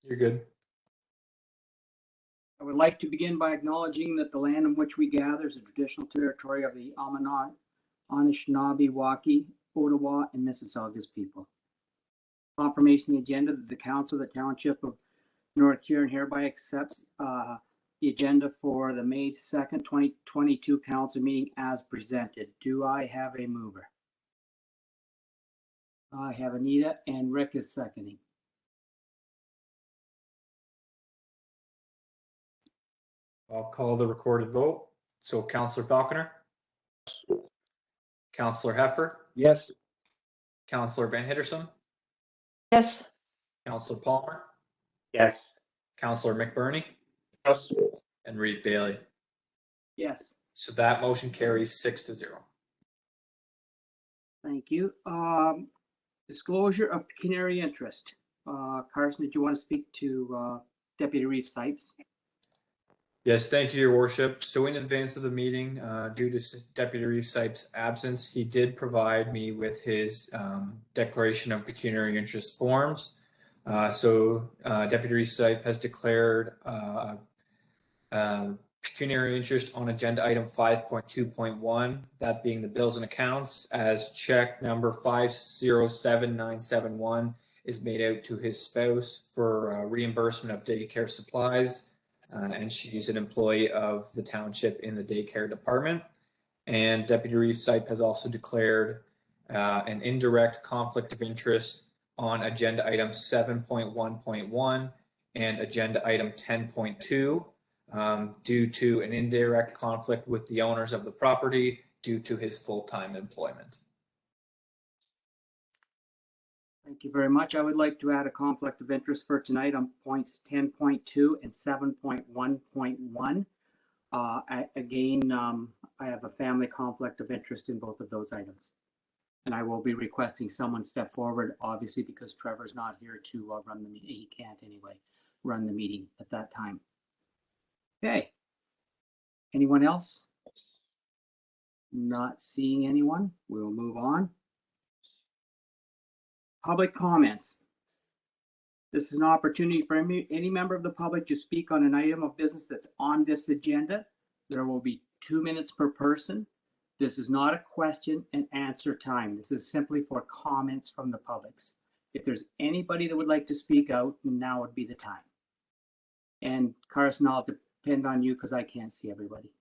You're good. I would like to begin by acknowledging that the land in which we gather is the traditional territory of the Anishinaabe, Waukee, Ottawa, and Mississaugas people. Confirmation of the agenda that the Council of the Township of North Huron hereby accepts the agenda for the May 2nd, 2022 council meeting as presented. Do I have a mover? I have Anita, and Rick is seconding. I'll call the recorded vote. So Councillor Falconer? Councillor Heffer? Yes. Councillor Van Hitterson? Yes. Councillor Palmer? Yes. Councillor McBurney? Yes. And Reeve Bailey. Yes. So that motion carries 6-0. Thank you. Disclosure of pecuniary interest. Carson, did you want to speak to Deputy Reeve Sipes? Yes, thank you, Your Worship. So in advance of the meeting, due to Deputy Reeve Sipes' absence, he did provide me with his declaration of pecuniary interest forms. Deputy Reeve Sipes has declared pecuniary interest on agenda item 5.2.1, that being the bills and accounts, as check number 507971 is made out to his spouse for reimbursement of daycare supplies. And she's an employee of the township in the daycare department. And Deputy Reeve Sipes has also declared an indirect conflict of interest on agenda item 7.1.1 and agenda item 10.2 due to an indirect conflict with the owners of the property due to his full-time employment. Thank you very much. I would like to add a conflict of interest for tonight on points 10.2 and 7.1.1. Again, I have a family conflict of interest in both of those items. And I will be requesting someone step forward, obviously, because Trevor's not here to run the meeting. He can't anyway run the meeting at that time. Okay. Anyone else? Not seeing anyone. We'll move on. Public comments. This is an opportunity for any member of the public to speak on an item of business that's on this agenda. There will be 2 minutes per person. This is not a question and answer time. This is simply for comments from the publics. If there's anybody that would like to speak out, now would be the time. And Carson, I'll depend on you because I can't see everybody.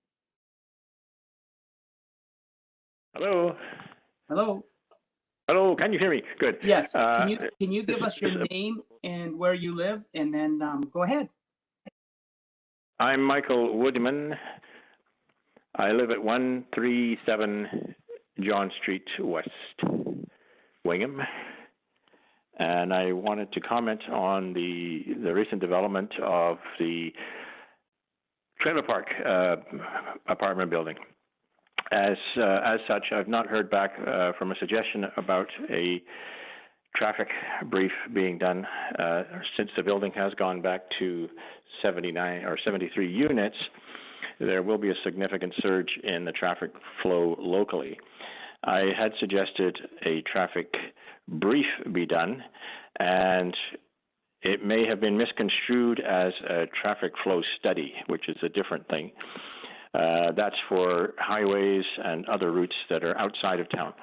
Hello. Hello. Hello, can you hear me? Good. Yes. Can you give us your name and where you live, and then go ahead. I'm Michael Woodman. I live at 137 John Street West, Wingham. And I wanted to comment on the recent development of the trailer park apartment building. As such, I've not heard back from a suggestion about a traffic brief being done since the building has gone back to 79 or 73 units. There will be a significant surge in the traffic flow locally. I had suggested a traffic brief be done, and it may have been misconstrued as a traffic flow study, which is a different thing. That's for highways and other routes that are outside of town.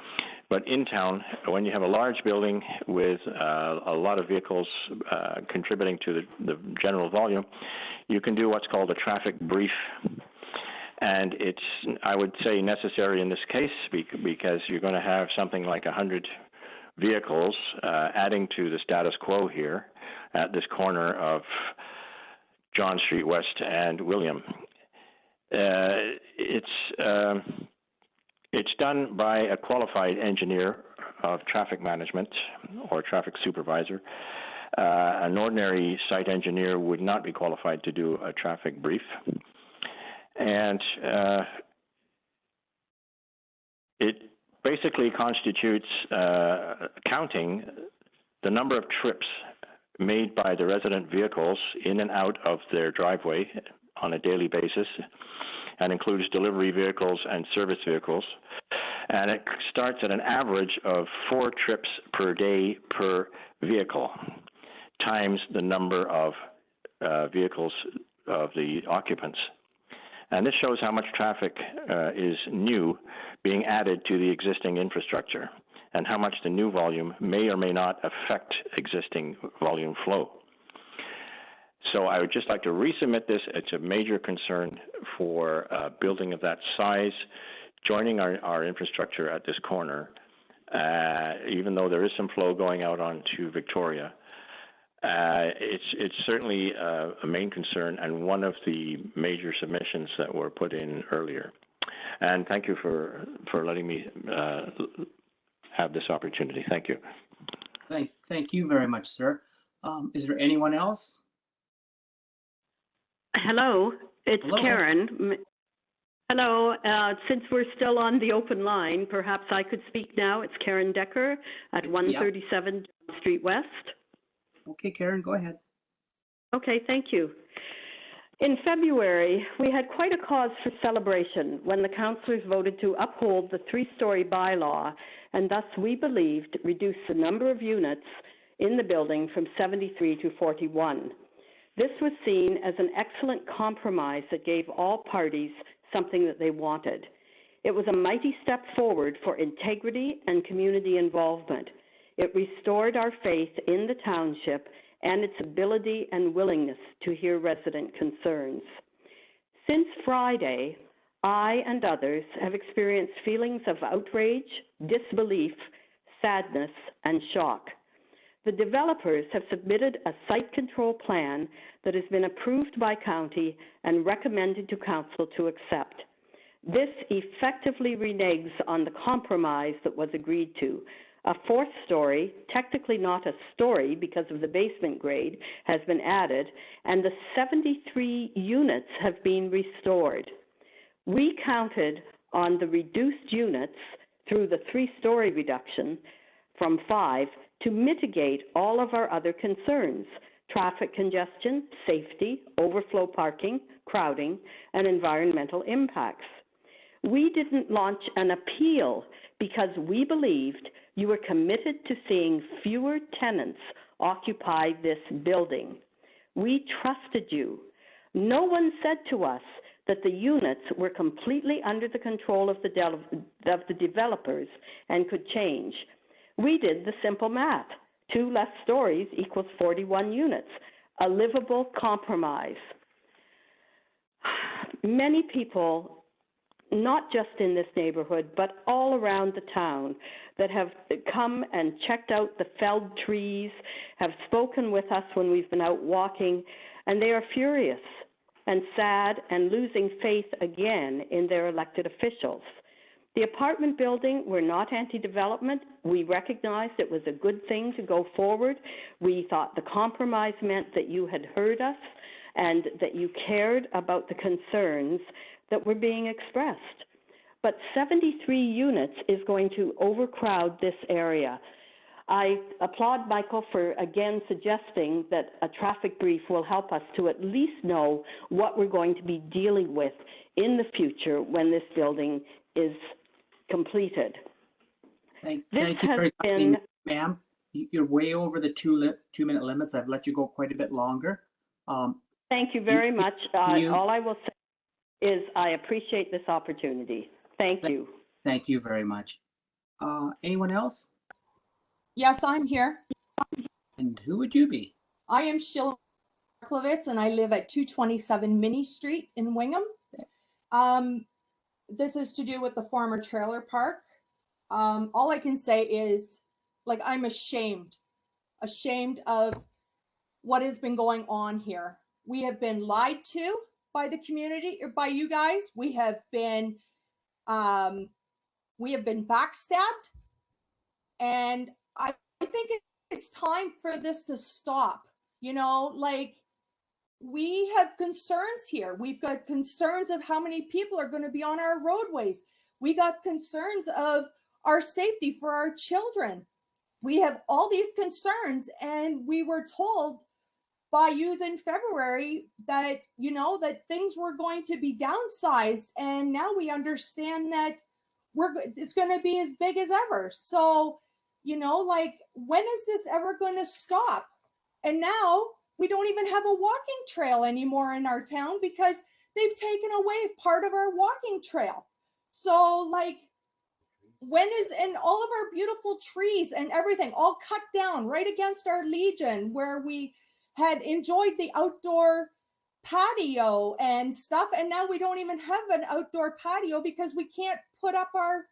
But in town, when you have a large building with a lot of vehicles contributing to the general volume, you can do what's called a traffic brief. And it's, I would say, necessary in this case because you're going to have something like 100 vehicles adding to the status quo here at this corner of John Street West and William. It's done by a qualified engineer of traffic management or traffic supervisor. An ordinary site engineer would not be qualified to do a traffic brief. And it basically constitutes counting the number of trips made by the resident vehicles in and out of their driveway on a daily basis, and includes delivery vehicles and service vehicles. And it starts at an average of 4 trips per day per vehicle. times the number of vehicles of the occupants. And this shows how much traffic is new being added to the existing infrastructure, and how much the new volume may or may not affect existing volume flow. So I would just like to resubmit this. It's a major concern for a building of that size, joining our infrastructure at this corner, even though there is some flow going out onto Victoria. It's certainly a main concern and one of the major submissions that were put in earlier. And thank you for letting me have this opportunity. Thank you. Thank you very much, sir. Is there anyone else? Hello, it's Hello. Karen. Hello, since we're still on the open line, perhaps I could speak now. It's Karen Decker at 137 John Street West. Okay, Karen, go ahead. Okay, thank you. In February, we had quite a cause for celebration when the councillors voted to uphold the three-story bylaw, and thus we believed reduce the number of units in the building from 73 to 41. This was seen as an excellent compromise that gave all parties something that they wanted. It was a mighty step forward for integrity and community involvement. It restored our faith in the township and its ability and willingness to hear resident concerns. Since Friday, I and others have experienced feelings of outrage, disbelief, sadness, and shock. The developers have submitted a site control plan that has been approved by county and recommended to council to accept. This effectively reneges on the compromise that was agreed to. A fourth story, technically not a story because of the basement grade, has been added, and the 73 units have been restored. We counted on the reduced units through the three-story reduction from 5 to mitigate all of our other concerns: traffic congestion, safety, overflow parking, crowding, and environmental impacts. We didn't launch an appeal because we believed you were committed to seeing fewer tenants occupy this building. We trusted you. No one said to us that the units were completely under the control of the developers and could change. We did the simple math. 2 less stories equals 41 units, a livable compromise. Many people, not just in this neighborhood, but all around the town, that have come and checked out the felled trees, have spoken with us when we've been out walking, and they are furious and sad and losing faith again in their elected officials. The apartment building, we're not anti-development. We recognized it was a good thing to go forward. We thought the compromise meant that you had heard us and that you cared about the concerns that were being expressed. But 73 units is going to overcrowd this area. I applaud Michael for again suggesting that a traffic brief will help us to at least know what we're going to be dealing with in the future when this building is completed. Thank you very much, ma'am. You're way over the 2-minute limits. I've let you go quite a bit longer. Thank you very much. All I will say is I appreciate this opportunity. Thank you. Thank you very much. Anyone else? Yes, I'm here. And who would you be? I am Sheila Marklovitz, and I live at 227 Minnie Street in Wingham. This is to do with the former trailer park. All I can say is, like, I'm ashamed of what has been going on here. We have been lied to by the community, or by you guys. We have been backstabbed, and I think it's time for this to stop. You know, like, we have concerns here. We've got concerns of how many people are going to be on our roadways. We got concerns of our safety for our children. We have all these concerns, and we were told by you in February that, you know, that things were going to be downsized, and now we understand that it's going to be as big as ever. So, you know, like, when is this ever going to stop? And now we don't even have a walking trail anymore in our town because they've taken away part of our walking trail. So like, and all of our beautiful trees and everything all cut down right against our Legion where we had enjoyed the outdoor patio and stuff. And now we don't even have an outdoor patio because we can't put up our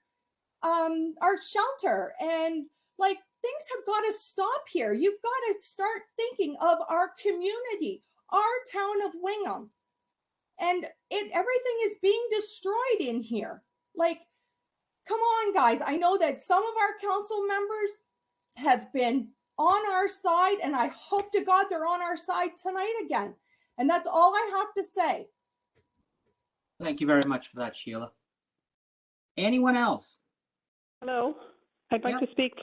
shelter. And like, things have got to stop here. You've got to start thinking of our community, our town of Wingham. And everything is being destroyed in here. Like, come on, guys. I know that some of our council members have been on our side, and I hope to God they're on our side tonight again. And that's all I have to say. Thank you very much for that, Sheila. Anyone else? Hello, I'd like Yeah. to speak.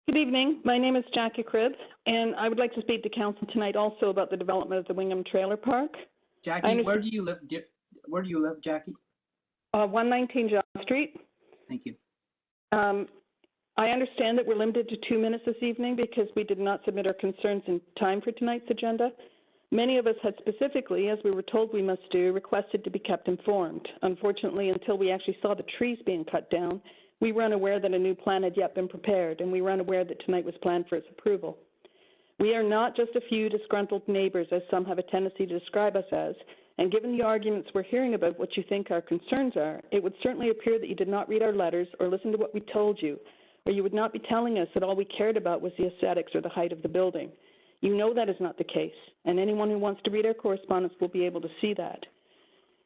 Good evening, my name is Jackie Cribb, and I would like to speak to council tonight also about the development of the Wingham Trailer Park. Jackie, where do you live? Where do you live, Jackie? 119 John Street. Thank you. I understand that we're limited to 2 minutes this evening because we did not submit our concerns in time for tonight's agenda. Many of us had specifically, as we were told we must do, requested to be kept informed. Unfortunately, until we actually saw the trees being cut down, we were unaware that a new plan had yet been prepared, and we were unaware that tonight was planned for its approval. We are not just a few disgruntled neighbors, as some have a tendency to describe us as, and given the arguments we're hearing about what you think our concerns are, it would certainly appear that you did not read our letters or listen to what we told you, or you would not be telling us that all we cared about was the aesthetics or the height of the building. You know that is not the case, and anyone who wants to read our correspondence will be able to see that.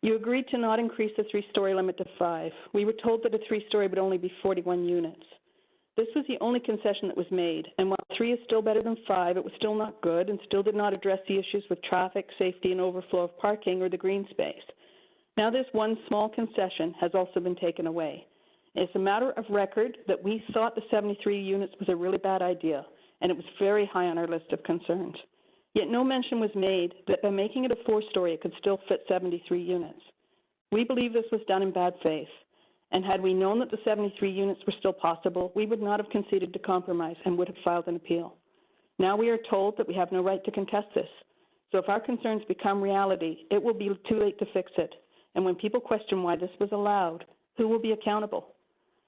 You agreed to not increase the 3-story limit to 5. We were told that a 3-story would only be 41 units. This was the only concession that was made, and while 3 is still better than 5, it was still not good and still did not address the issues with traffic, safety, and overflow of parking or the green space. Now this one small concession has also been taken away. It's a matter of record that we thought the 73 units was a really bad idea, and it was very high on our list of concerns. Yet no mention was made that by making it a 4-story, it could still fit 73 units. We believe this was done in bad faith, and had we known that the 73 units were still possible, we would not have conceded to compromise and would have filed an appeal. Now we are told that we have no right to contest this. So if our concerns become reality, it will be too late to fix it. And when people question why this was allowed, who will be accountable?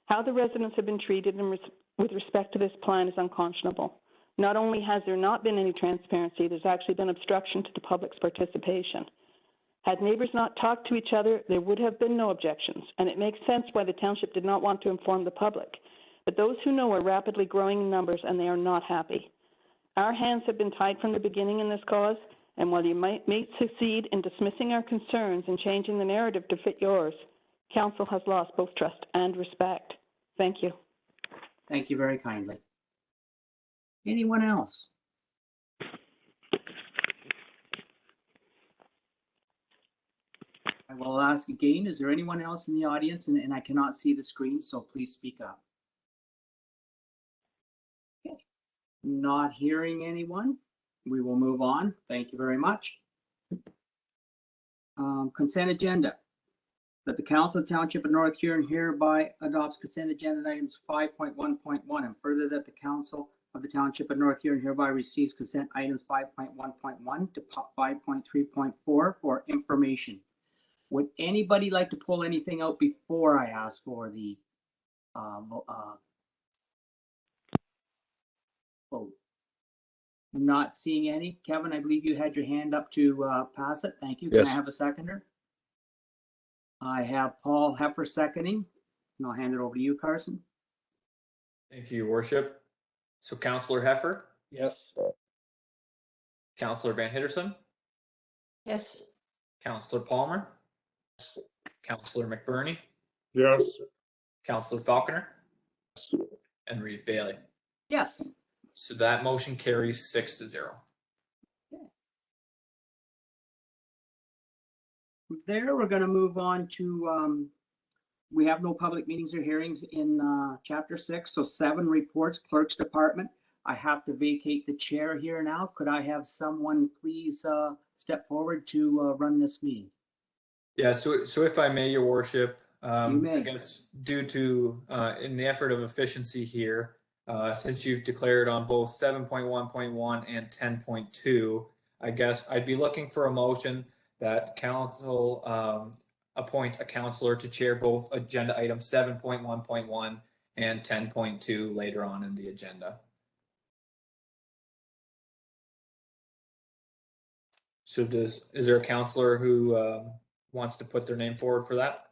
How the residents have been treated with respect to this plan is unconscionable. Not only has there not been any transparency, there's actually been obstruction to the public's participation. Had neighbors not talked to each other, there would have been no objections, and it makes sense why the township did not want to inform the public. But those who know are rapidly growing in numbers, and they are not happy. Our hands have been tied from the beginning in this cause, and while you may succeed in dismissing our concerns and changing the narrative to fit yours, council has lost both trust and respect. Thank you. Thank you very kindly. Anyone else? I will ask again, is there anyone else in the audience? And I cannot see the screen, so please speak up. Okay. Not hearing anyone. We will move on. Thank you very much. Consent agenda. That the Council of Township of North Huron hereby adopts consent agenda items 5.1.1, and further that the Council of the Township of North Huron hereby receives consent items 5.1.1 to 5.3.4 for information. Would anybody like to pull anything out before I ask for the vote? Not seeing any. Kevin, I believe you had your hand up to pass it. Thank you. Can Yes. I have a seconder? I have Paul Heffer seconding, and I'll hand it over to you, Carson. Thank you, Your Worship. So Councillor Heffer, Yes. Councillor Van Hitterson, Yes. Councillor Palmer, Councillor McBurney, Yes. Councillor Falconer, and Reeve Bailey. Yes. So that motion carries 6-0. There, we're going to move on to, we have no public meetings or hearings in Chapter 6, so 7 reports, Clerk's Department. I have to vacate the chair here now. Could I have someone please step forward to run this meeting? Yeah, so if I may, Your Worship, You may. I guess due to, in the effort of efficiency here, since you've declared on both 7.1.1 and 10.2, I guess I'd be looking for a motion that council appoint a counselor to chair both agenda items 7.1.1 and 10.2 later on in the agenda. So is there a counselor who wants to put their name forward for that?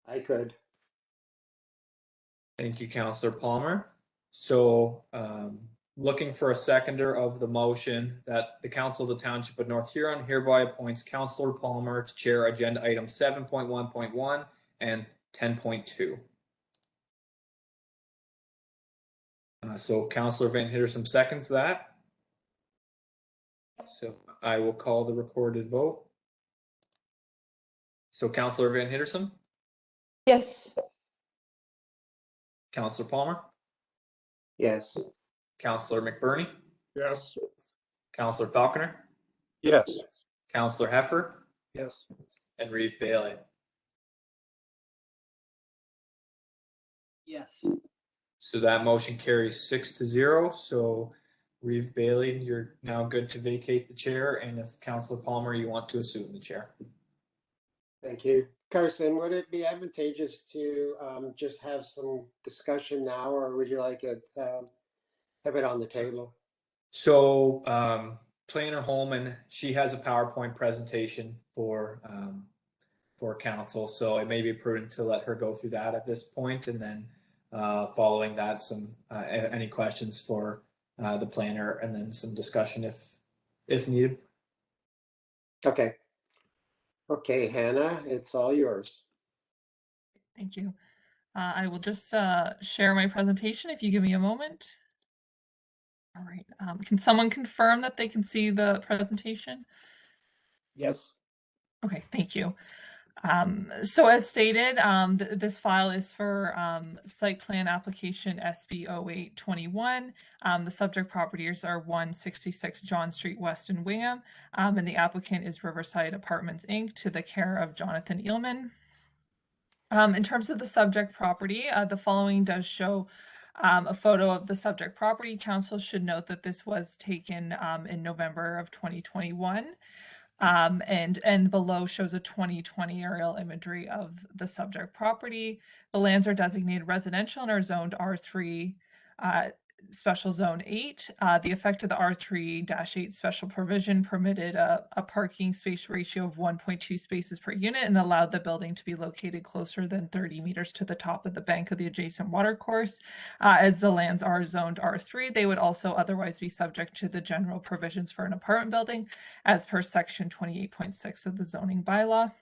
I could. Thank you, Councillor Palmer. So looking for a seconder of the motion that the Council of the Township of North Huron hereby appoints Councillor Palmer to chair agenda item 7.1.1 and 10.2. So Councillor Van Hittersum seconds that. So I will call the recorded vote. So Councillor Van Hittersum, Yes. Councillor Palmer, Yes. Councillor McBurney, Yes. Councillor Falconer, Yes. Councillor Heffer, Yes. and Reeve Bailey. Yes. So that motion carries 6-0. So Reeve Bailey, you're now good to vacate the chair. And if Councillor Palmer, you want to assume the chair. Thank you. Carson, would it be advantageous to just have some discussion now, or would you like it have it on the table? So Planner Holman, she has a PowerPoint presentation for council. So it may be prudent to let her go through that at this point, and then following that, some any questions for the planner, and then some discussion if needed. Okay. Okay, Hannah, it's all yours. Thank you. I will just share my presentation if you give me a moment. All right. Can someone confirm that they can see the presentation? Yes. Okay, thank you. So as stated, this file is for site plan application SB 0821. The subject properties are 166 John Street West in Wingham, and the applicant is Riverside Apartments, Inc., to the care of Jonathan Eelman. In terms of the subject property, the following does show a photo of the subject property. Council should note that this was taken in November of 2021. And below shows a 2020 aerial imagery of the subject property. The lands are designated residential and are zoned R3 Special Zone 8. The effect of the R3-8 special provision permitted a parking space ratio of 1.2 spaces per unit and allowed the building to be located closer than 30 meters to the top of the bank of the adjacent watercourse. As the lands are zoned R3, they would also otherwise be subject to the general provisions for an apartment building as per section 28.6 of the zoning bylaw.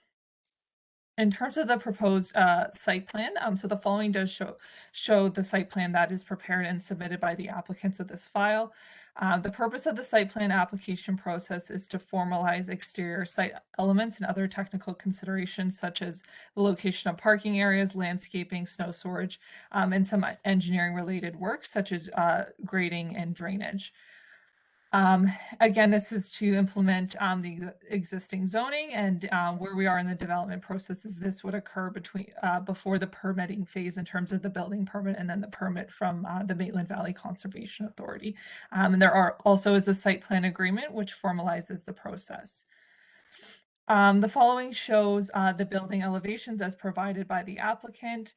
In terms of the proposed site plan, so the following does show the site plan that is prepared and submitted by the applicants of this file. The purpose of the site plan application process is to formalize exterior site elements and other technical considerations such as the location of parking areas, landscaping, snow storage, and some engineering related work such as grading and drainage. Again, this is to implement the existing zoning, and where we are in the development processes, this would occur before the permitting phase in terms of the building permit and then the permit from the Maitland Valley Conservation Authority. And there also is a site plan agreement which formalizes the process. The following shows the building elevations as provided by the applicant.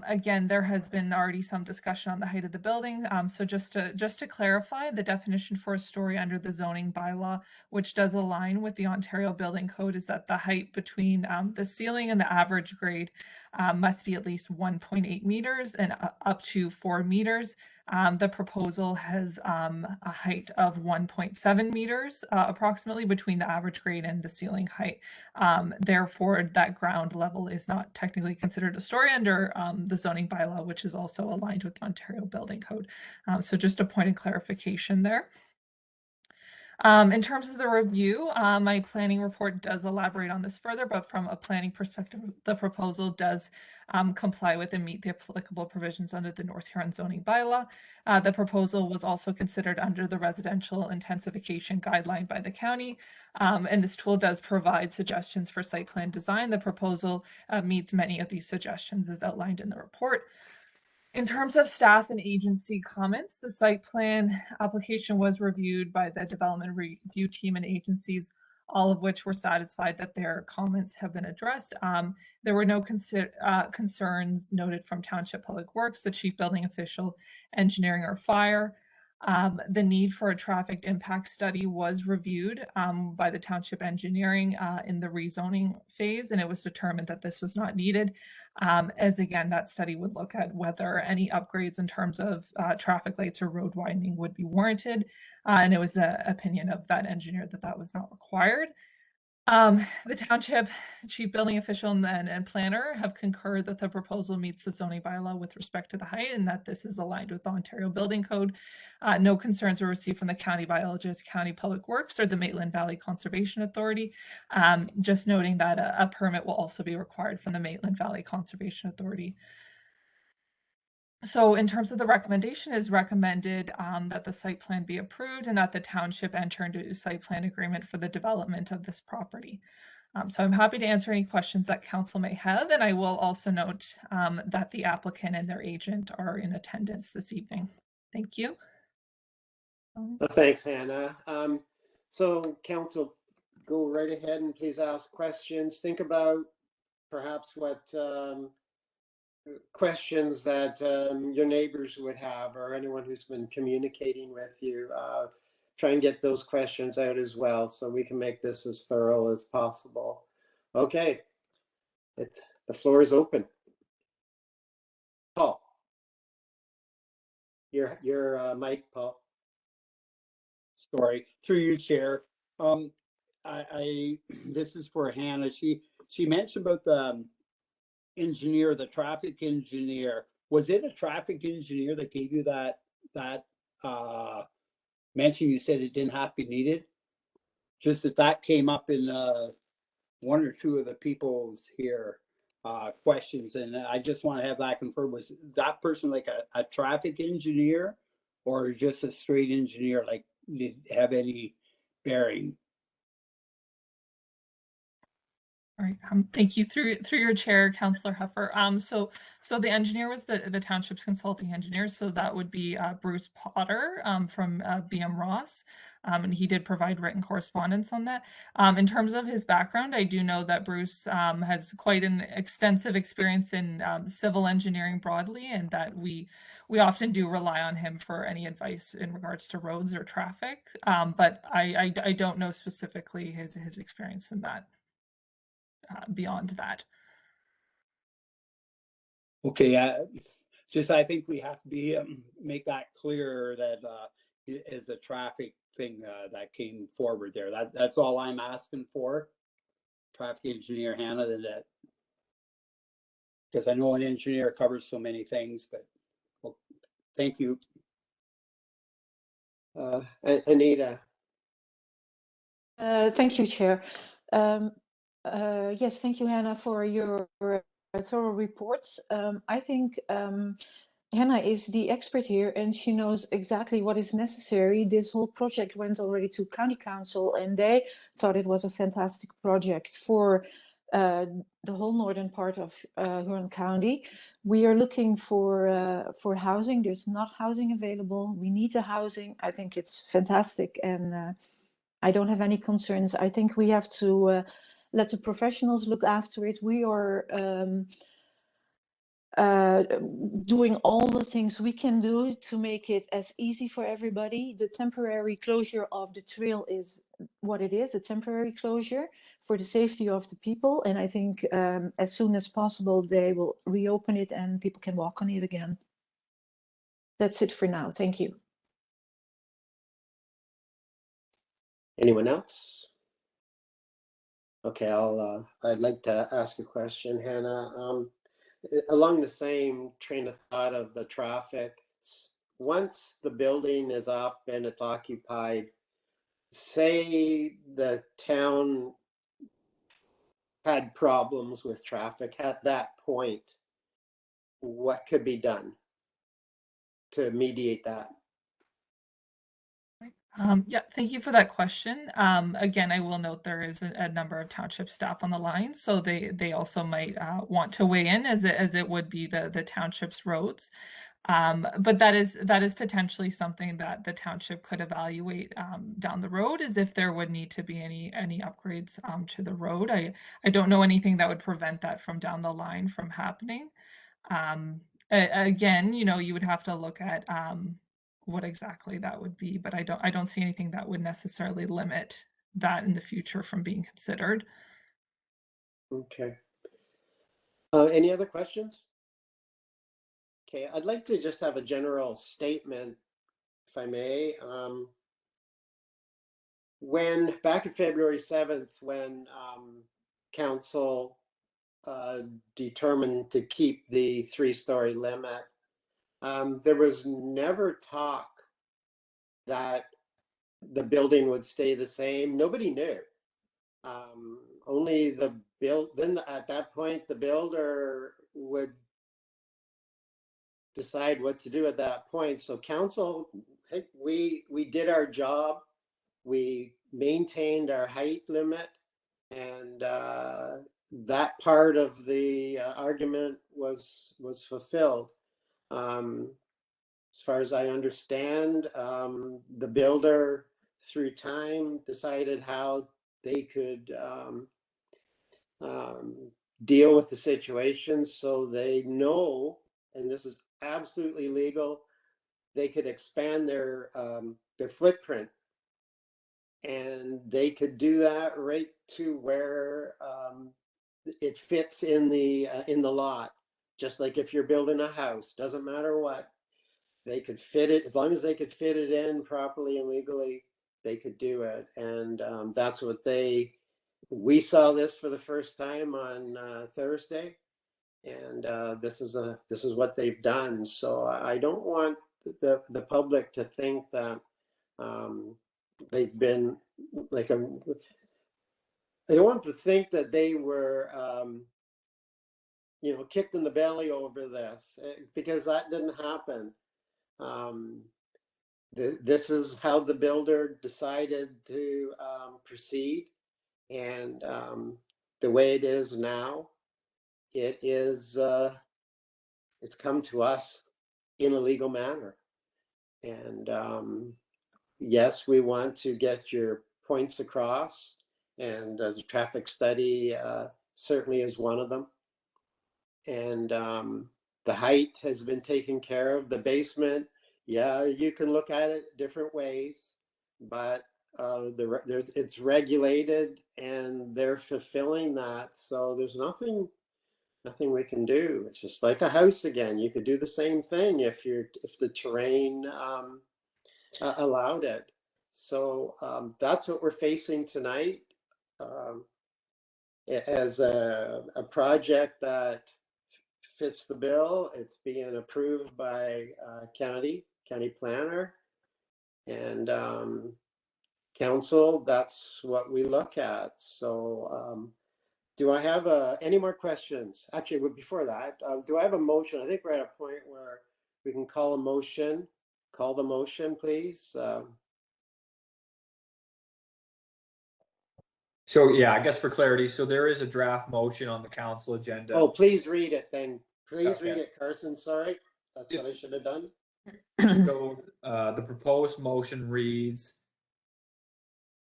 Again, there has been already some discussion on the height of the building. So just to clarify, the definition for a story under the zoning bylaw, which does align with the Ontario Building Code, is that the height between the ceiling and the average grade must be at least 1.8 meters and up to 4 meters. The proposal has a height of 1.7 meters approximately between the average grade and the ceiling height. Therefore, that ground level is not technically considered a story under the zoning bylaw, which is also aligned with the Ontario Building Code. So just a point of clarification there. In terms of the review, my planning report does elaborate on this further, but from a planning perspective, the proposal does comply with and meet the applicable provisions under the North Huron zoning bylaw. The proposal was also considered under the residential intensification guideline by the county, and this tool does provide suggestions for site plan design. The proposal meets many of these suggestions as outlined in the report. In terms of staff and agency comments, the site plan application was reviewed by the development review team and agencies, all of which were satisfied that their comments have been addressed. There were no concerns noted from Township Public Works, the chief building official, engineering, or fire. The need for a traffic impact study was reviewed by the township engineering in the rezoning phase, and it was determined that this was not needed. As again, that study would look at whether any upgrades in terms of traffic lights or road widening would be warranted. And it was the opinion of that engineer that that was not required. The township chief building official and planner have concurred that the proposal meets the zoning bylaw with respect to the height and that this is aligned with the Ontario Building Code. No concerns were received from the county biologist, county public works, or the Maitland Valley Conservation Authority. Just noting that a permit will also be required from the Maitland Valley Conservation Authority. So in terms of the recommendation, is recommended that the site plan be approved and that the township enter into a site plan agreement for the development of this property. So I'm happy to answer any questions that council may have, and I will also note that the applicant and their agent are in attendance this evening. Thank you. Well, thanks, Hannah. So council, go right ahead and please ask questions. Think about perhaps what questions that your neighbors would have, or anyone who's been communicating with you. Try and get those questions out as well, so we can make this as thorough as possible. Okay, the floor is open. Paul, your mic, Paul. Sorry, through you, Chair. This is for Hannah. She mentioned about the engineer, the traffic engineer. Was it a traffic engineer that gave you that mention? You said it didn't have to be needed. Just that came up in one or two of the people's here questions, and I just want to have that confirmed. Was that person like a traffic engineer, or just a straight engineer? Like, did it have any bearing? All right. Thank you. Through your chair, Councillor Huffer. So the engineer was the township's consulting engineer. So that would be Bruce Potter from BM Ross, and he did provide written correspondence on that. In terms of his background, I do know that Bruce has quite an extensive experience in civil engineering broadly, and that we often do rely on him for any advice in regards to roads or traffic. But I don't know specifically his experience in that. Beyond that. Okay, just I think we have to be make that clear that it is a traffic thing that came forward there. That's all I'm asking for. Traffic engineer Hannah, that because I know an engineer covers so many things, but well, thank you. Anita. Thank you, Chair. Yes, thank you, Hannah, for your thorough reports. I think Hannah is the expert here, and she knows exactly what is necessary. This whole project went already to County Council, and they thought it was a fantastic project for the whole northern part of Huron County. We are looking for housing. There's not housing available. We need the housing. I think it's fantastic, and I don't have any concerns. I think we have to let the professionals look after it. We are doing all the things we can do to make it as easy for everybody. The temporary closure of the trail is what it is, a temporary closure for the safety of the people. And I think as soon as possible, they will reopen it and people can walk on it again. That's it for now. Thank you. Anyone else? Okay, I'd like to ask a question, Hannah. Along the same train of thought of the traffic, once the building is up and it's occupied, say the town had problems with traffic at that point, what could be done to mediate that? Yeah, thank you for that question. Again, I will note there is a number of township staff on the line, so they also might want to weigh in as it would be the township's roads. But that is potentially something that the township could evaluate down the road, is if there would need to be any upgrades to the road. I don't know anything that would prevent that from down the line from happening. Again, you would have to look at what exactly that would be, but I don't see anything that would necessarily limit that in the future from being considered. Okay. Any other questions? Okay, I'd like to just have a general statement, if I may. When back in February 7th, when council determined to keep the 3-story limit, there was never talk that the building would stay the same. Nobody knew. Only then at that point, the builder would decide what to do at that point. So council, we did our job. We maintained our height limit, and that part of the argument was fulfilled. As far as I understand, the builder, through time, decided how they could deal with the situation, so they know, and this is absolutely legal, they could expand their footprint, and they could do that right to where it fits in the lot. Just like if you're building a house, doesn't matter what, they could fit it, as long as they could fit it in properly and legally, they could do it. And that's what we saw this for the first time on Thursday, and this is what they've done. So I don't want the public to think that they've been like I don't want to think that they were kicked in the belly over this, because that didn't happen. This is how the builder decided to proceed, and the way it is now, it's come to us in a legal manner. And yes, we want to get your points across, and the traffic study certainly is one of them. And the height has been taken care of. The basement, yeah, you can look at it different ways, but it's regulated, and they're fulfilling that. So there's nothing we can do. It's just like a house again. You could do the same thing if the terrain allowed it. So that's what we're facing tonight, as a project that fits the bill. It's being approved by county planner, and council. That's what we look at. So do I have any more questions? Actually, before that, do I have a motion? I think we're at a point where we can call a motion. Call the motion, please. So yeah, I guess for clarity, so there is a draft motion on the council agenda. Oh, please read it then. Please read Okay. it, Carson. Sorry, that's what I should have done. So the proposed motion reads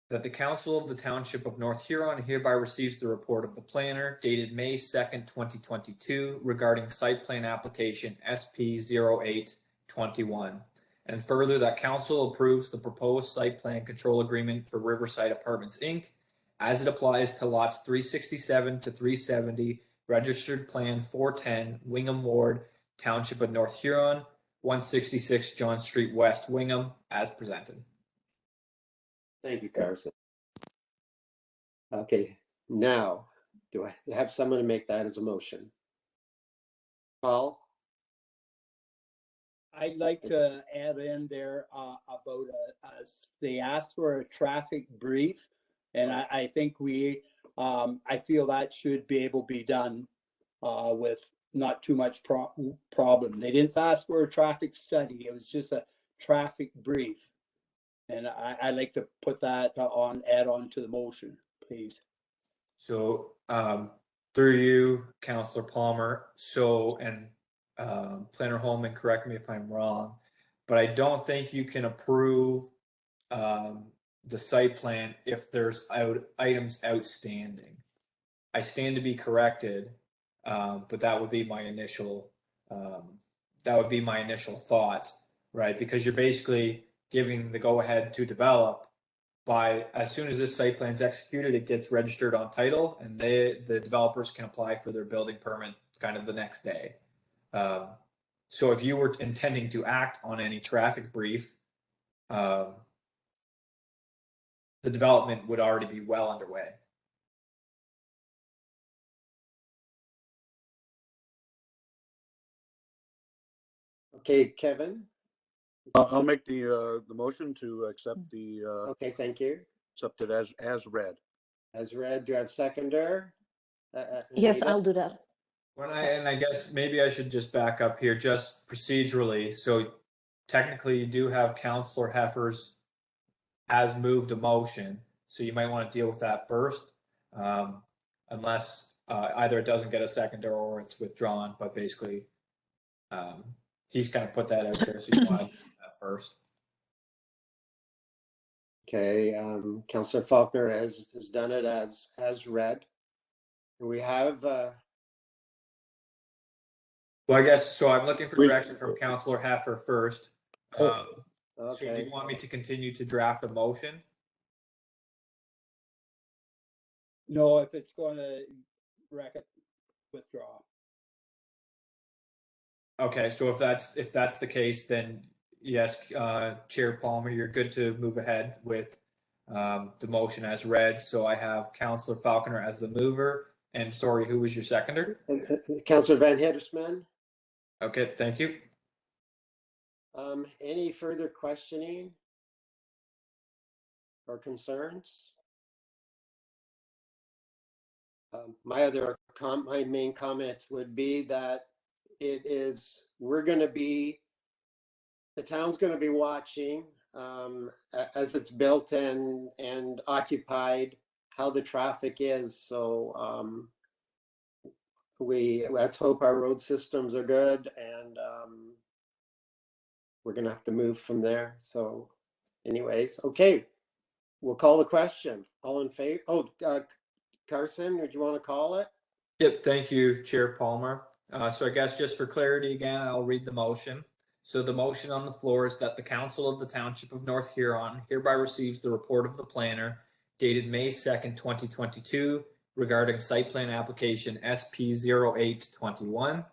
that the council of the township of North Huron hereby receives the report of the planner dated May 2nd, 2022 regarding site plan application SP 0821. And further, that council approves the proposed site plan control agreement for Riverside Apartments Inc. as it applies to lots 367 to 370, registered plan 410, Wingham Ward, Township of North Huron, 166 John Street West, Wingham, as presented. Thank you, Carson. Okay, now, do I have someone to make that as a motion? Paul? I'd like to add in there about they asked for a traffic brief, and I think I feel that should be able to be done with not too much problem. They didn't ask for a traffic study. It was just a traffic brief. And I'd like to put that add on to the motion, please. So, through you, Councillor Palmer, Planner Holman, correct me if I'm wrong, but I don't think you can approve the site plan if there's items outstanding. I stand to be corrected, but that would be my initial thought, right? Because you're basically giving the go-ahead to develop. By as soon as this site plan is executed, it gets registered on title, and the developers can apply for their building permit kind of the next day. So if you were intending to act on any traffic brief, the development would already be well underway. Okay, Kevin. I'll make the motion to accept the Okay, thank you. accept it as read. As read, do I have seconder? Yes, Anita? I'll do that. I guess maybe I should just back up here just procedurally. So technically you do have Councillor Heffers has moved a motion. So you might want to deal with that first. Unless either it doesn't get a seconder or it's withdrawn, but basically he's kind of put that out there. So you want to do that first. Okay, Councillor Faulkner has done it as read. We have Well, I guess so. I'm looking for direction from Councillor Heffer first. So do okay. you want me to continue to draft a motion? No, if it's going to withdraw. Okay, so if that's the case, then yes, Chair Palmer, you're good to move ahead with the motion as read. So I have Councillor Falconer as the mover, and sorry, who was your seconder? Councillor Van Hittersman. Okay, thank you. Any further questioning or concerns? My main comment would be that the town's going to be watching as it's built and occupied how the traffic is. So let's hope our road systems are good, and we're going to have to move from there. So anyways, okay, we'll call the question. All in favor? Oh, Carson, would you want to call it? Yep, thank you, Chair Palmer. So I guess just for clarity again, I'll read the motion. So the motion on the floor is that the Council of the Township of North Huron hereby receives the report of the planner dated May 2nd, 2022 regarding site plan application SP0821,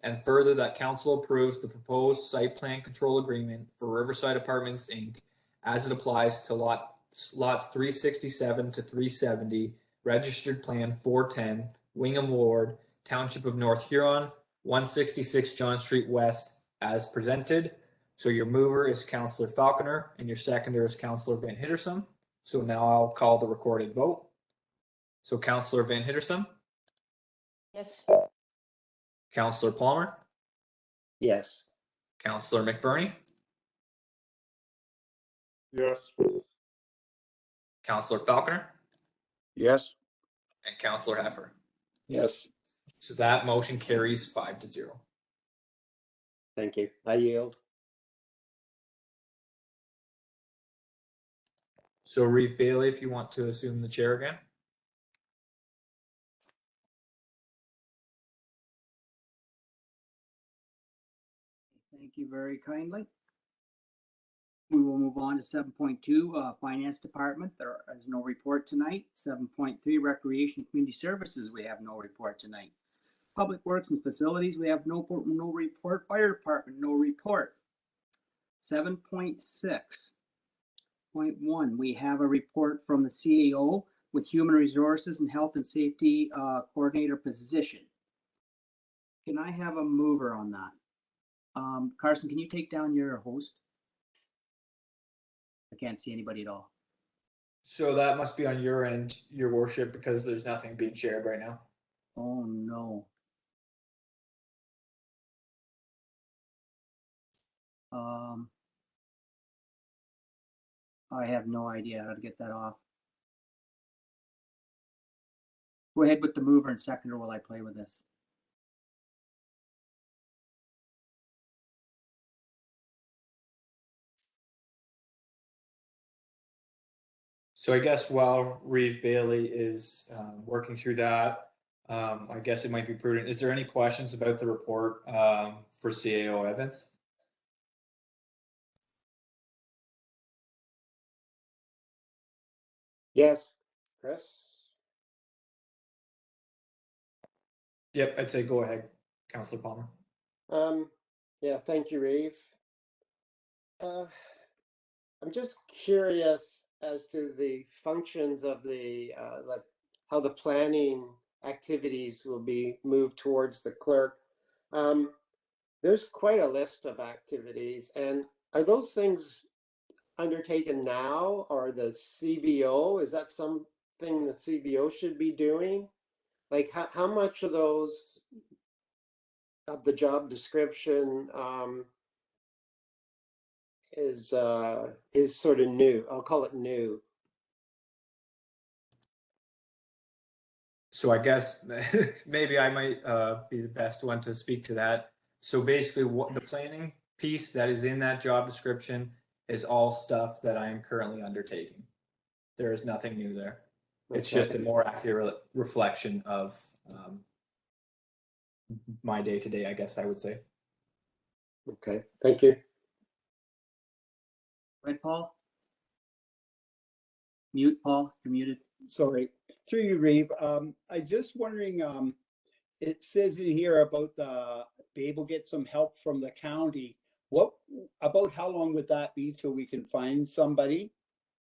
and further that Council approves the proposed site plan control agreement for Riverside Apartments Inc. as it applies to lots 367 to 370, registered plan 410, Wingham Ward, Township of North Huron, 166 John Street West, as presented. So your mover is Councillor Falconer and your seconder is Councillor Van Hittersum. So now I'll call the recorded vote. So Councillor Van Hittersum, Yes. Councillor Palmer, Yes. Councillor McBurney, Yes. Councillor Falconer, Yes. and Councillor Heffer. Yes. So that motion carries 5-0. Thank you. I yield. So Reeve Bailey, if you want to assume the chair again. Thank you very kindly. We will move on to 7.2, Finance Department. There is no report tonight. 7.3, Recreation and Community Services, we have no report tonight. Public Works and Facilities, we have no report. Fire Department, no report. 7.6.1, we have a report from the CAO with Human Resources and Health and Safety Coordinator position. Can I have a mover on that? Carson, can you take down your host? I can't see anybody at all. So that must be on your end, your worship, because there's nothing being shared right now. Oh, no. I have no idea how to get that off. Go ahead with the mover and seconder while I play with this. So I guess while Reeve Bailey is working through that, I guess it might be prudent. Is there any questions about the report for CAO Evans? Yes, Chris? Yep, I'd say go ahead, Councillor Palmer. Yeah, thank you, Reeve. I'm just curious as to the functions of the, like how the planning activities will be moved towards the clerk. There's quite a list of activities, and are those things undertaken now, or the CBO? Is that something the CBO should be doing? Like how much of those of the job description is sort of new? I'll call it new. So I guess maybe I might be the best one to speak to that. So basically, what the planning piece that is in that job description is all stuff that I am currently undertaking. There is nothing new there. It's Okay. just a more accurate reflection of my day to day, I guess I would say. Okay, thank you. Go ahead, Paul. Mute, Paul. You're muted. Sorry, through you, Reeve. I just wondering, it says in here about be able to get some help from the county. What about how long would that be till we can find somebody?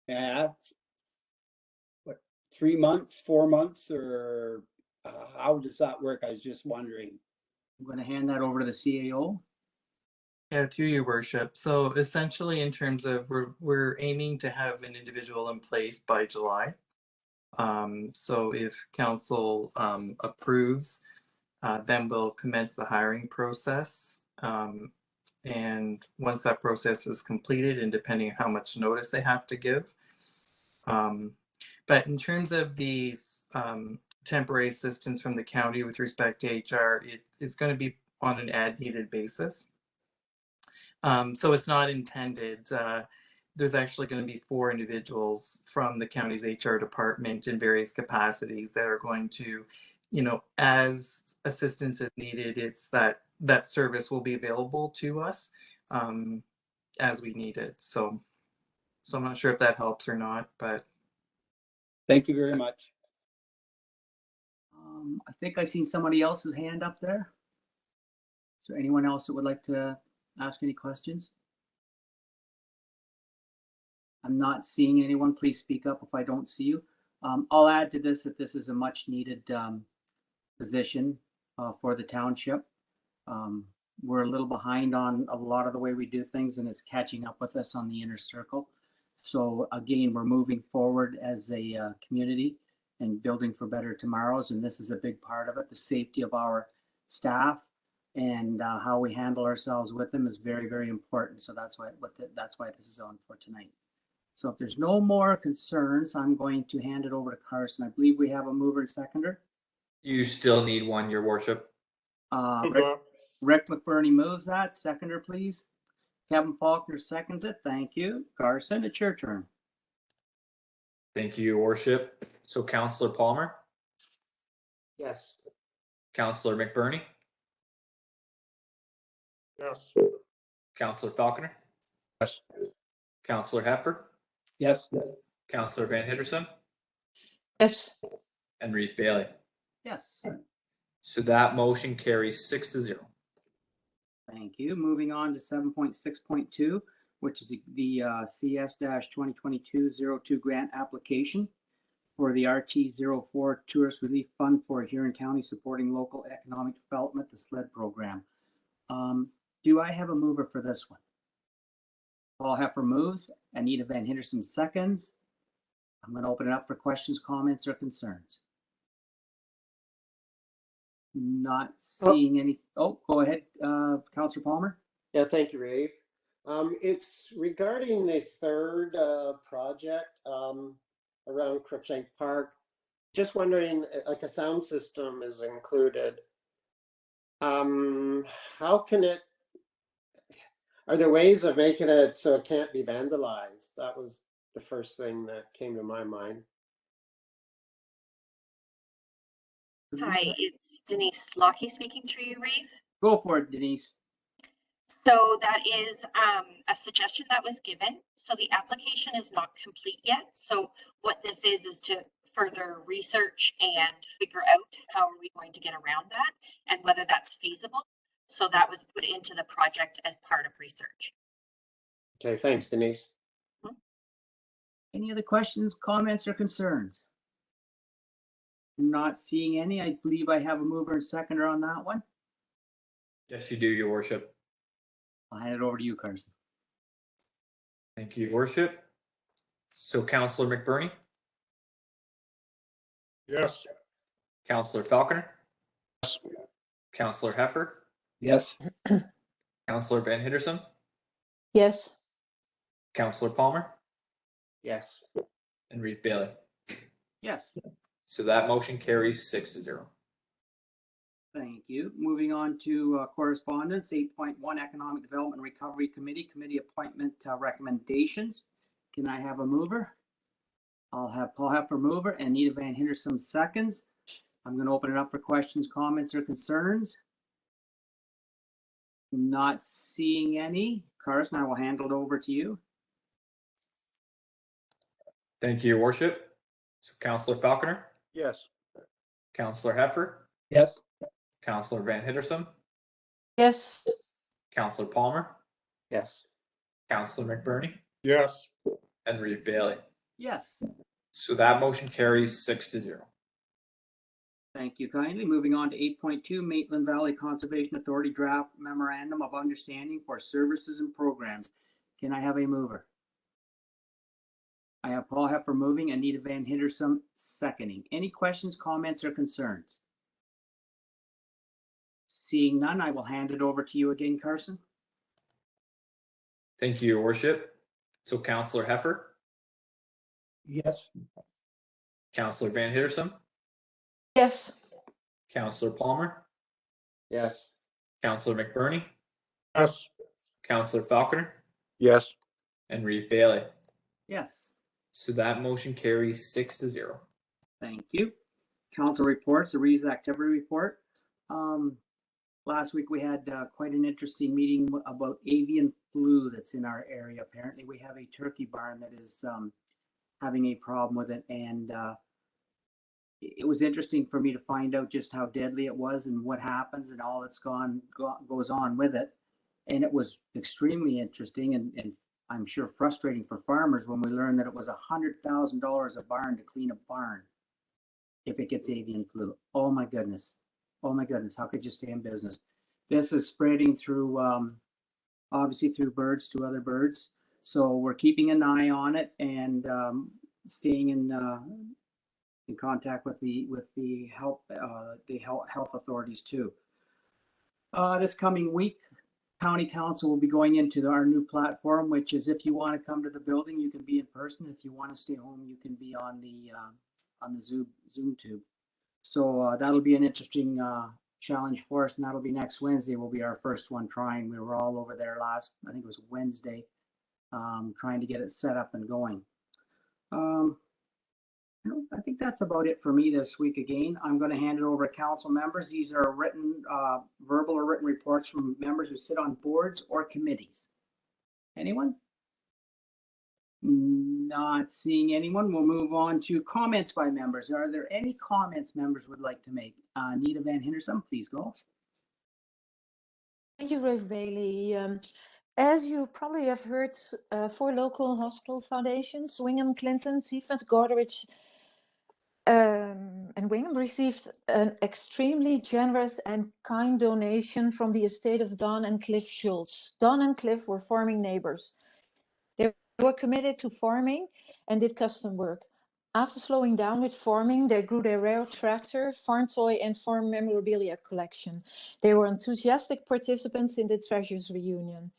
What, 3 months, 4 months, or how does that work? I was just wondering. I'm going to hand that over to the CAO. Yeah, through your worship. So essentially, in terms of we're aiming to have an individual in place by July. So if council approves, then we'll commence the hiring process. And once that process is completed, and depending on how much notice they have to give. But in terms of these temporary assistance from the county with respect to HR, it is going to be on an as-needed basis. So it's not intended. There's actually going to be 4 individuals from the county's HR department in various capacities that are going to, as assistance is needed, it's that service will be available to us as we need it. So I'm not sure if that helps or not, but. Thank you very much. I think I seen somebody else's hand up there. Is there anyone else that would like to ask any questions? I'm not seeing anyone. Please speak up if I don't see you. I'll add to this that this is a much needed position for the township. We're a little behind on a lot of the way we do things, and it's catching up with us on the inner circle. So again, we're moving forward as a community and building for better tomorrows, and this is a big part of it. The safety of our staff and how we handle ourselves with them is very, very important. So that's why this is on for tonight. So if there's no more concerns, I'm going to hand it over to Carson. I believe we have a mover and seconder. You still need one, your worship. Rick McBurney moves that. Seconder, please. Kevin Faulkner seconds it. Thank you. Carson, it's your turn. Thank you, your worship. So Councillor Palmer, Yes. Councillor McBurney, Yes. Councillor Falconer, Yes. Councillor Heffer, Yes. Councillor Van Hitterson, Yes. and Reeve Bailey. Yes. So that motion carries 6-0. Thank you. Moving on to 7.6.2, which is the CS-2022-02 grant application for the RT04 Tourist Relief Fund for Huron County supporting local economic development, the SLED program. Do I have a mover for this one? Paul Heffer moves. Anita Van Henderson seconds. I'm going to open it up for questions, comments, or concerns. Not seeing any. Oh, go ahead, Councillor Palmer. Yeah, thank you, Rafe. It's regarding the third project around Crookshank Park. Just wondering, like a sound system is included. How can it, are there ways of making it so it can't be vandalized? That was the first thing that came to my mind. Hi, it's Denise Lockie speaking through you, Rafe. Go for it, Denise. So that is a suggestion that was given. So the application is not complete yet. So what this is to further research and figure out how are we going to get around that and whether that's feasible. So that was put into the project as part of research. Okay, thanks, Denise. Any other questions, comments, or concerns? Not seeing any. I believe I have a mover and seconder on that one. Yes, you do, Your Worship. I'll hand it over to you, Carson. Thank you, Your Worship. So Councillor McBurney, Yes. Councillor Falconer, Yes. Councillor Heffer, Yes. Councillor Van Henderson, Yes. Councillor Palmer, Yes. and Reeve Bailey. Yes. So that motion carries 6-0. Thank you. Moving on to correspondence, 8.1 Economic Development Recovery Committee, committee appointment recommendations. Can I have a mover? I'll have Paul Heffer mover and Anita Van Henderson seconds. I'm going to open it up for questions, comments, or concerns. Not seeing any. Carson, I will handle it over to you. Thank you, Your Worship. So Councillor Falconer, Yes. Councillor Heffer, Yes. Councillor Van Henderson, Yes. Councillor Palmer, Yes. Councillor McBurney, Yes. and Reeve Bailey. Yes. So that motion carries 6-0. Thank you kindly. Moving on to 8.2 Maitland Valley Conservation Authority Draft Memorandum of Understanding for Services and Programs. Can I have a mover? I have Paul Heffer moving, Anita Van Henderson seconding. Any questions, comments, or concerns? Seeing none, I will hand it over to you again, Carson. Thank you, Your Worship. So Councillor Heffer, Yes. Councillor Van Henderson, Yes. Councillor Palmer, Yes. Councillor McBurney, Yes. Councillor Falconer, Yes. and Reeve Bailey. Yes. So that motion carries 6-0. Thank you. Council reports, the REES activity report. Last week we had quite an interesting meeting about avian flu that's in our area. Apparently we have a turkey barn that is having a problem with it, and it was interesting for me to find out just how deadly it was and what happens and all that's goes on with it. And it was extremely interesting and I'm sure frustrating for farmers when we learned that it was $100,000 a barn to clean a barn if it gets avian flu. Oh my goodness. Oh my goodness. How could you stay in business? This is spreading through, obviously through birds to other birds. So we're keeping an eye on it and staying in contact with the health authorities too. This coming week, County Council will be going into our new platform, which is if you want to come to the building, you can be in person. If you want to stay home, you can be on the Zoom tube. So that'll be an interesting challenge for us, and that'll be next Wednesday. Will be our first one trying. We were all over there last, I think it was Wednesday, trying to get it set up and going. I think that's about it for me this week. Again, I'm going to hand it over to council members. These are written, verbal or written reports from members who sit on boards or committees. Anyone? Not seeing anyone. We'll move on to comments by members. Are there any comments members would like to make? Anita Van Henderson, please go. Thank you, Reeve Bailey. As you probably have heard, 4 local hospital foundations, Swingham, Clinton, Seaford, Goderich, And Wingham received an extremely generous and kind donation from the estate of Don and Cliff Schultz. Don and Cliff were farming neighbors. They were committed to farming and did custom work. After slowing down with farming, they grew their rare tractor, farm toy, and farm memorabilia collection. They were enthusiastic participants in the Treasures reunion.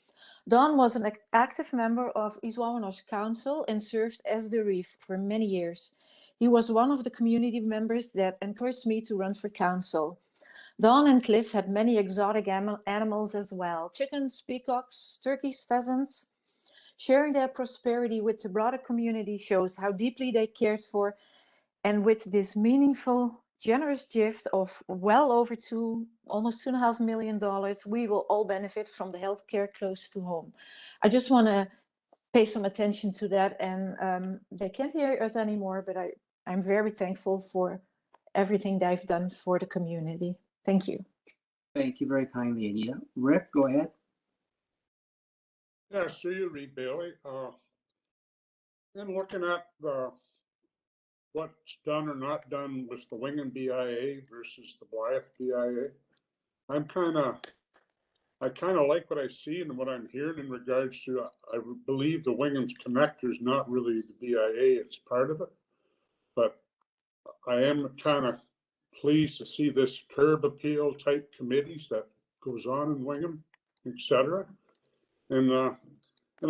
Don was an active member of Iswawanos Council and served as the reef for many years. He was one of the community members that encouraged me to run for council. Don and Cliff had many exotic animals as well: chickens, peacocks, turkeys, pheasants. Sharing their prosperity with the broader community shows how deeply they cared for, and with this meaningful, generous gift of well over almost $2.5 million, we will all benefit from the healthcare close to home. I just want to pay some attention to that, and they can't hear us anymore, but I'm very thankful for everything they've done for the community. Thank you. Thank you very kindly, Anita. Rick, go ahead. Yeah, so you read Bailey. And looking at what's done or not done with the Wingham BIA versus the Blythe BIA, I kind of like what I see and what I'm hearing in regards to, I believe the Wingham's connector is not really the BIA, it's part of it. But I am kind of pleased to see this curb appeal type committees that goes on in Wingham, etc. And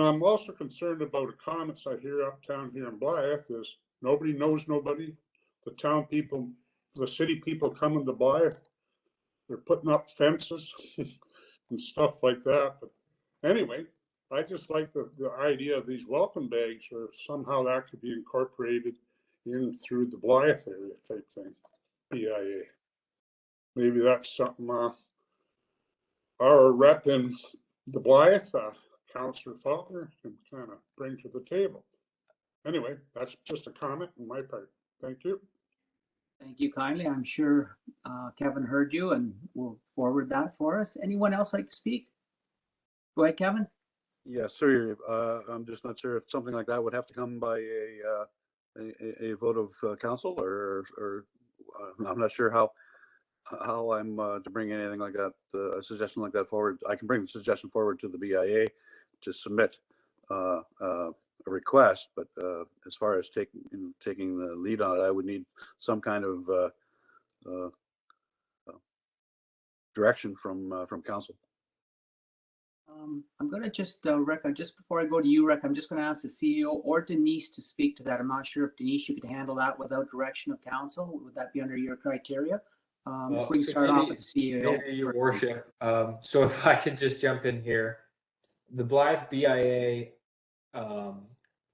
I'm also concerned about the comments I hear uptown here in Blythe is nobody knows nobody. The town people, the city people coming to Blythe, they're putting up fences and stuff like that. But anyway, I just like the idea of these welcome bags, or somehow that could be incorporated in through the Blythe area type thing, BIA. Maybe that's something our rep in the Blythe, Councillor Faulkner, can kind of bring to the table. Anyway, that's just a comment on my part. Thank you. Thank you kindly. I'm sure Kevin heard you and will forward that for us. Anyone else like to speak? Go ahead, Kevin. Yes, sir. I'm just not sure if something like that would have to come by a vote of council, or I'm not sure how I'm to bring anything like that, a suggestion like that forward. I can bring the suggestion forward to the BIA to submit a request, but as far as taking the lead on it, I would need some kind of direction from council. I'm going to just, Rick, just before I go to you, Rick, I'm just going to ask the CEO or Denise to speak to that. I'm not sure if Denise, you could handle that without direction of council. Would that be under your criteria? If we can start off with the CEO. Maybe, your worship. So if I could just jump in here, the Blythe BIA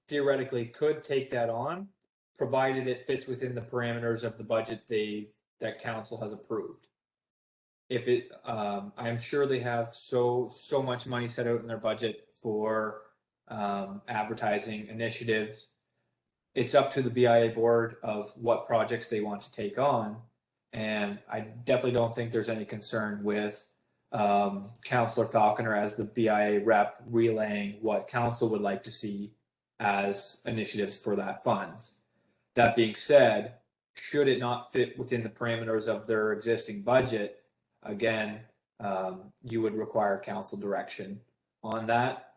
theoretically could take that on, provided it fits within the parameters of the budget that council has approved. If it, I'm sure they have so much money set out in their budget for advertising initiatives. It's up to the BIA board of what projects they want to take on. And I definitely don't think there's any concern with Councillor Falconer as the BIA rep relaying what council would like to see as initiatives for that fund. That being said, should it not fit within the parameters of their existing budget, again, you would require council direction on that,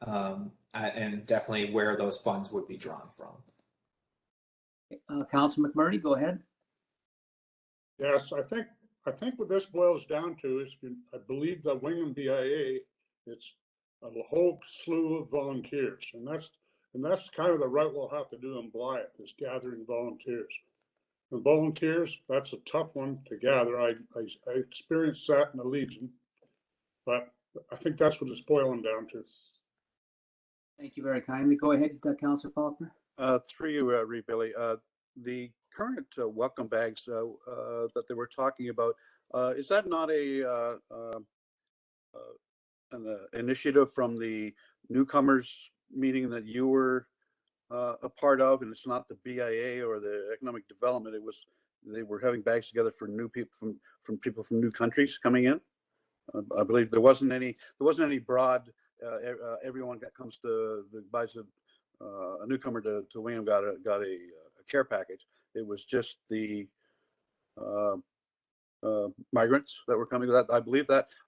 and definitely where those funds would be drawn from. Councillor McMurray, go ahead. Yes, I think what this boils down to is, I believe the Wingham BIA, it's a whole slew of volunteers, and that's kind of the route we'll have to do in Blythe, is gathering volunteers. And volunteers, that's a tough one to gather. I experienced that in the Legion, but I think that's what it's boiling down to. Thank you very kindly. Go ahead, Councillor Faulkner. Through you, Reed Billy. The current welcome bags that they were talking about, is that not an initiative from the newcomers meeting that you were a part of, and it's not the BIA or the economic development? They were having bags together for new people from people from new countries coming in. I believe there wasn't any broad. Everyone that comes to buys a newcomer to Wingham got a care package. It was just the migrants that were coming to that. I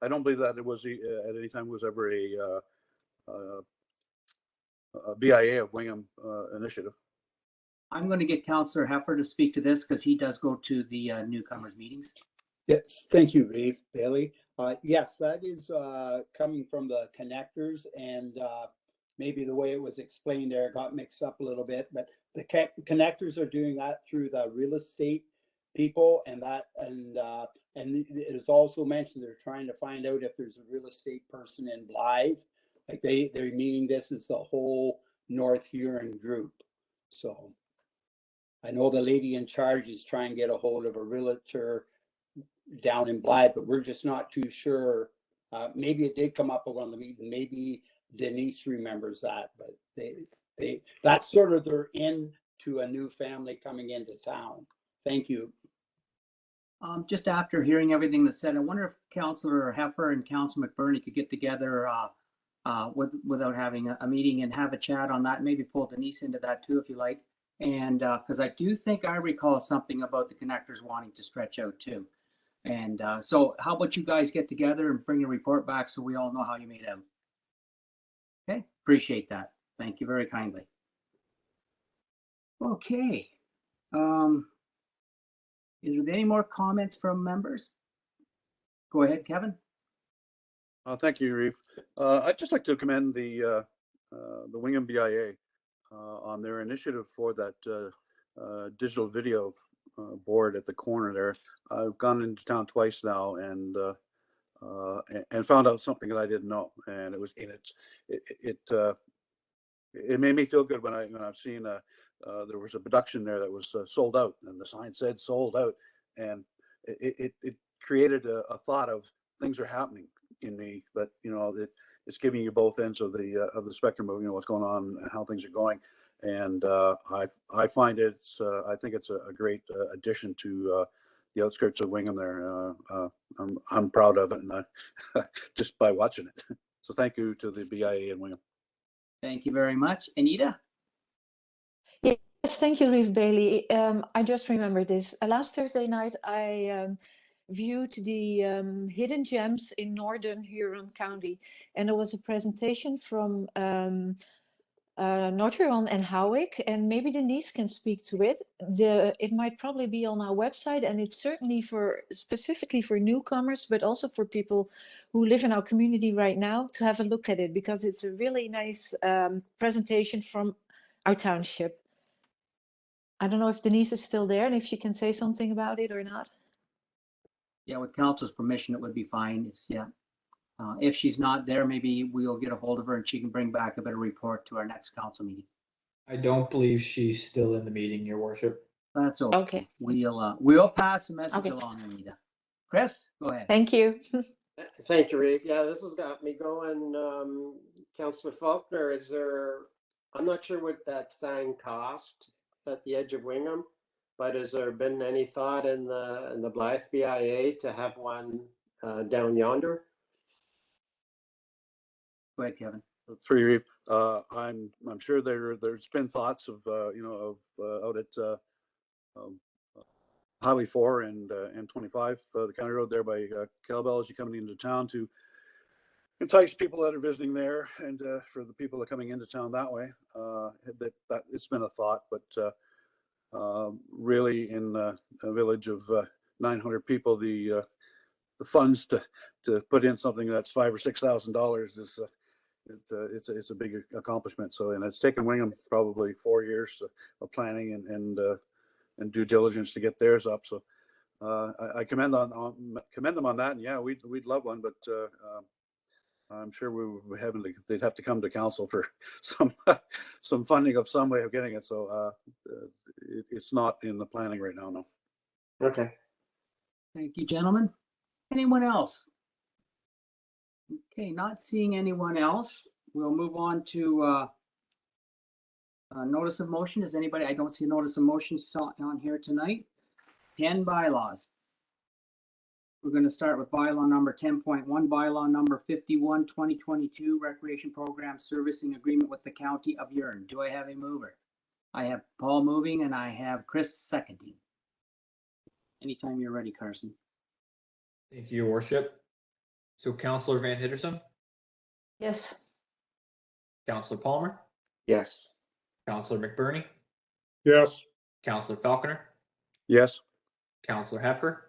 don't believe that it was at any time was ever a BIA of Wingham initiative. I'm going to get Councillor Heffer to speak to this because he does go to the newcomers meetings. Yes, thank you, Reeve Bailey. Yes, that is coming from the connectors, and maybe the way it was explained there got mixed up a little bit, but the connectors are doing that through the real estate people, and it is also mentioned they're trying to find out if there's a real estate person in Blythe. Like they're meaning this is the whole North Huron group. So I know the lady in charge is trying to get a hold of a realtor down in Blythe, but we're just not too sure. Maybe it did come up on the meeting. Maybe Denise remembers that, but that's sort of their end to a new family coming into town. Thank you. Just after hearing everything that's said, I wonder if Councillor Heffer and Councillor McBurney could get together without having a meeting and have a chat on that. Maybe pull Denise into that too, if you like. And because I do think I recall something about the connectors wanting to stretch out too. And so how about you guys get together and bring a report back so we all know how you made out? Okay, appreciate that. Thank you very kindly. Okay. Is there any more comments from members? Go ahead, Kevin. Thank you, Reeve. I'd just like to commend the Wingham BIA on their initiative for that digital video board at the corner there. I've gone into town twice now and found out something that I didn't know, and it was it made me feel good when I've seen there was a production there that was sold out, and the sign said sold out, and it created a thought of things are happening in me, but it's giving you both ends of the spectrum of what's going on and how things are going, and I find I think it's a great addition to the outskirts of Wingham there. I'm proud of it, and just by watching it. So thank you to the BIA in Wingham. Thank you very much. Anita? Yes, thank you, Reeve Bailey. I just remembered this. Last Thursday night, I viewed the hidden gems in Northern Huron County, and there was a presentation from North Huron and Howick, and maybe Denise can speak to it. It might probably be on our website, and it's certainly specifically for newcomers, but also for people who live in our community right now to have a look at it, because it's a really nice presentation from our township. I don't know if Denise is still there and if she can say something about it or not. Yeah, with council's permission, it would be fine. If she's not there, maybe we'll get a hold of her and she can bring back a better report to our next council meeting. I don't believe she's still in the meeting, Your Worship. That's okay. Okay. We'll pass the message Okay. along, Anita. Chris, go ahead. Thank you. Thank you, Reeve. Yeah, this has got me going. Councillor Faulkner, I'm not sure what that sign cost at the edge of Wingham, but has there been any thought in the Blythe BIA to have one down yonder? Go ahead, Kevin. Through you, Reeve. I'm sure there's been thoughts of out at Highway 4 and 25, the county road there by Cowbell as you're coming into town, to entice people that are visiting there, and for the people that are coming into town that way. That it's been a thought, but really in a village of 900 people, the funds to put in something that's $5,000 or $6,000 is it's a big accomplishment. So, and it's taken Wingham probably 4 years of planning and due diligence to get theirs up. So I commend them on that. And yeah, we'd love one, but I'm sure they'd have to come to council for some funding of some way of getting it. So it's not in the planning right now. No. Okay. Thank you, gentlemen. Anyone else? Okay, not seeing anyone else. We'll move on to notice of motion. Is anybody? I don't see a notice of motion on here tonight. 10 bylaws. We're going to start with bylaw number 10.1, bylaw number 51, 2022, Recreation Program Servicing Agreement with the County of Huron. Do I have a mover? I have Paul moving and I have Chris seconding. Anytime you're ready, Carson. Thank you, Your Worship. So Councillor Van Hittersum, Yes. Councillor Palmer, Yes. Councillor McBurney, Yes. Councillor Falconer, Yes. Councillor Heffer,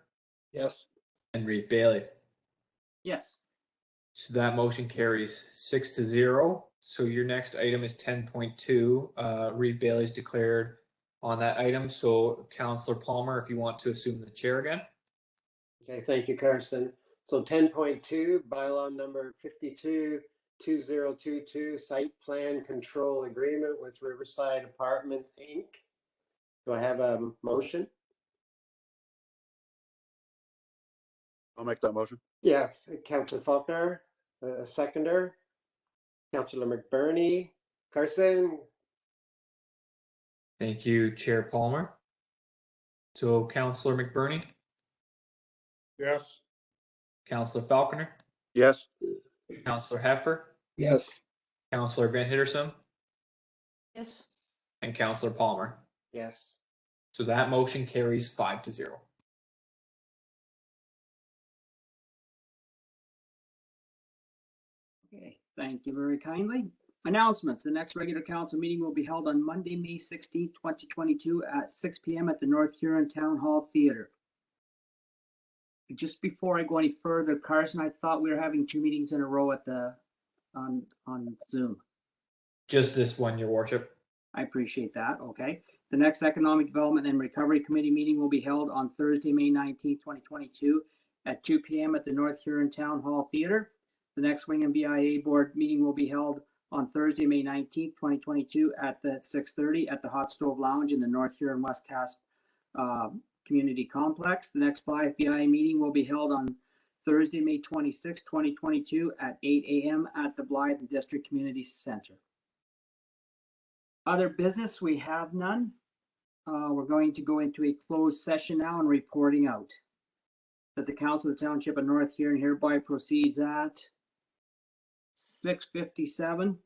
Yes. and Reeve Bailey. Yes. So that motion carries 6-0. So your next item is 10.2. Reeve Bailey's declared on that item. So Councillor Palmer, if you want to assume the chair again. Okay, thank you, Carson. So 10.2, bylaw number 52-2022, site plan control agreement with Riverside Apartments, Inc. Do I have a motion? I'll make that motion. Yeah, Councillor Faulkner, a seconder. Councillor McBurney, Carson, Thank you, Chair Palmer. So Councillor McBurney, Yes. Councillor Falconer, Yes. Councillor Heffer, Yes. Councillor Van Hittersum, Yes. and Councillor Palmer. yes. So that motion carries 5-0. Okay, thank you very kindly. Announcements. The next regular council meeting will be held on Monday, May 16th, 2022 at 6 p.m. at the North Huron Town Hall Theater. Just before I go any further, Carson, I thought we were having 2 meetings in a row at the on Zoom. Just this one, Your Worship. I appreciate that. Okay. The next Economic Development and Recovery Committee meeting will be held on Thursday, May 19th, 2022 at 2 p.m. at the North Huron Town Hall Theater. The next Wingham BIA Board meeting will be held on Thursday, May 19th, 2022 at the 6:30 at the Hot Stove Lounge in the North Huron Westcast Community Complex. The next 5 BIA meeting will be held on Thursday, May 26th, 2022 at 8 a.m. at the Blythe District Community Center. Other business, we have none. We're going to go into a closed session now and reporting out that the Council of the Township of North Huron hereby proceeds at 6:57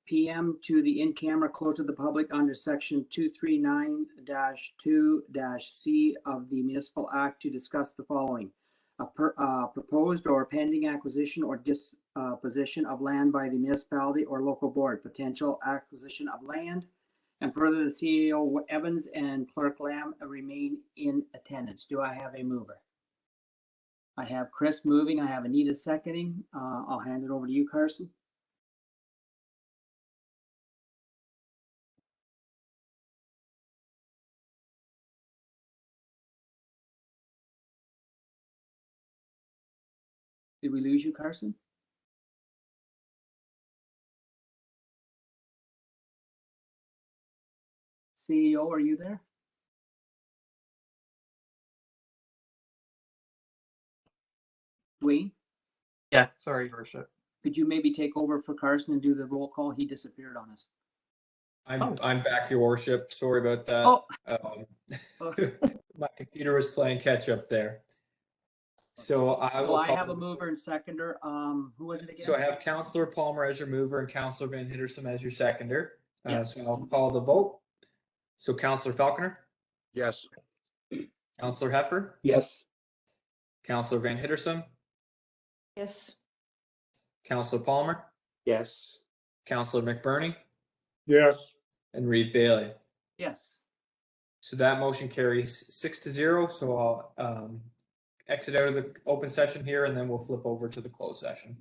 p.m. to the in-camera close to the public under section 239-2-C of the Municipal Act to discuss the following. A proposed or pending acquisition or disposition of land by the municipality or local board, potential acquisition of land, and further the CEO Evans and Clerk Lamb remain in attendance. Do I have a mover? I have Chris moving. I have Anita seconding. I'll hand it over to you, Carson. Did we lose you, Carson? CEO, are you there? Dwayne, Yes, sorry, Your Worship. could you maybe take over for Carson and do the roll call? He disappeared on us. I'm back, Your Worship. Sorry about that. Oh. My computer was playing catch up there. So I will. I have a mover and seconder. Who was it again? So I have Councillor Palmer as your mover and Councillor Van Hittersum as your seconder. Yes. So I'll call the vote. So Councillor Falconer, Yes. Councillor Heffer, Yes. Councillor Van Hittersum, Yes. Councillor Palmer, Yes. Councillor McBurney, Yes. and Reeve Bailey. Yes. So that motion carries 6-0. So I'll exit out of the open session here, and then we'll flip over to the closed session.